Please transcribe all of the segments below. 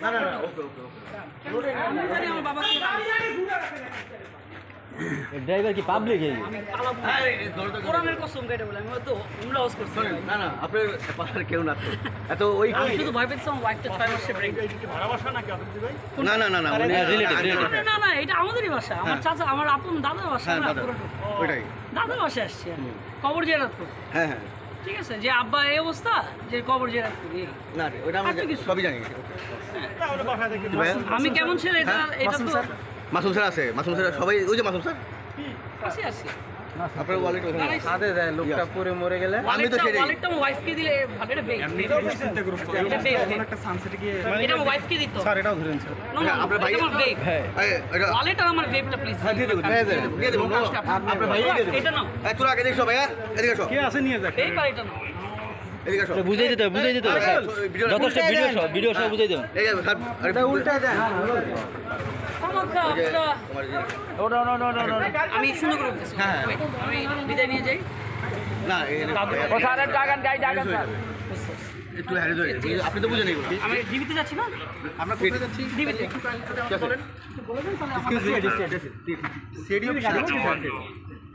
না না না ওকে ওকে ওকে আমি জানি আমার বাবাকে ড্রাইভার কি পাবলিক এই আমি পালাবো না। আরে দরজা কোরআনের কসম কেটে বলে আমি হয়তো উমরা হাউস করছি শোনেন, না না আপনার পাশে কেউ না তো এত ওই আমি শুধু ভয় পেয়েছি আমার ওয়াইফটা 6 মাসে প্রেগন্যান্ট না না না না উনি না না এটা আমাদেরই বাসা আমার চাচা আমার আপন দাদার বাসা হ্যাঁ না দাদা পুরোটা ওইটাই দাদার বাসা আসছি আমি কবর জিয়ারত করতে হ্যাঁ হ্যাঁ ঠিক আছে যে আব্বা এই অবস্থা যে কবর জিয়ারত করি এই। না ওইটা আমরা আর কিছু? সবই জানি ভাইয়া আমি কেমন ছেলে এটা হ্যাঁ, এটা তো মাসুম স্যার আছে মাসুম স্যার সবাই ওই যে মাসুম স্যার আসি আসি আপনার ওয়ালেট ওখানে আছে। সাথে দেয় লোকটা পরে মরে গেলে আমি তো সেটাই ওয়ালেটটা আমার ওয়াইফকে দিলে ভালো এটা বেক এটা বেক একটা সানসেটে গিয়ে এটা আমার ওয়াইফকে দিত স্যার এটাও ধরেন স্যার না না আপনার ভাই- এটা আমার বেক হ্যাঁ এটা ওয়ালেট আর আমার বেকটা প্লিজ হ্যাঁ দিয়ে দেবো দিয়ে দেবো আপনার ভাই দিয়ে দেবো এটা নাও তোরা আগে দেখছো ভাইয়া এদিকে আসো কে আছে নিয়ে যাক এই পার এটা নাও এদিকে আসো বুঝাই দিতে হবে স্যার যথেষ্ট ভিডিও সব বুঝাই দেবেন এই স্যার আরে উল্টা যায় আমাকে আপনারা ওটা আমি সুন্দর করে বলতেছি হ্যাঁ, হ্যাঁ। Wait, আমি বিদায় নিয়ে যাই না ও স্যার ডাকান গাই ডাকান স্যার একটু হ্যারিজ হয়ে গেছে। আপনি তো বুঝেন এগুলো আমি ডিবিতে যাচ্ছি না আমরা কোথায় যাচ্ছি ডিবিতে বলেন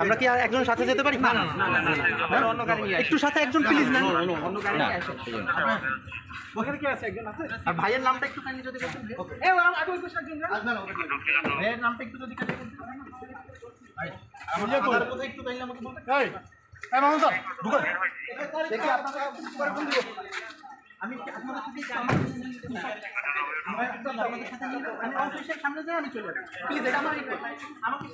আমরা কি আর একজন সাথে যেতে পারি না অন্য গাড়ি নিয়ে একটু সাথে একজন প্লিজ না অন্য গাড়ি নিয়ে আসো ওখানে কি আছে একজন আছে আর ভাইয়ের নামটা একটু কাইন্ডলি যদি বলতেন এই আগে ওই পাশে একজন ভাইয়ের নামটা একটু যদি কাইন্ডলি বলতেন আমাদের কোথায় একটু কাইন্ডলি আমাকে বলতেন এই মামুন স্যার ঢুকুন দেখি আপনারা পরে ফোন দিব আমি আপনাদের সাথে আমার আমাদের সাথে আমি অফিসের সামনে যাই আমি চলে যাব প্লিজ এটা আমার আমাকে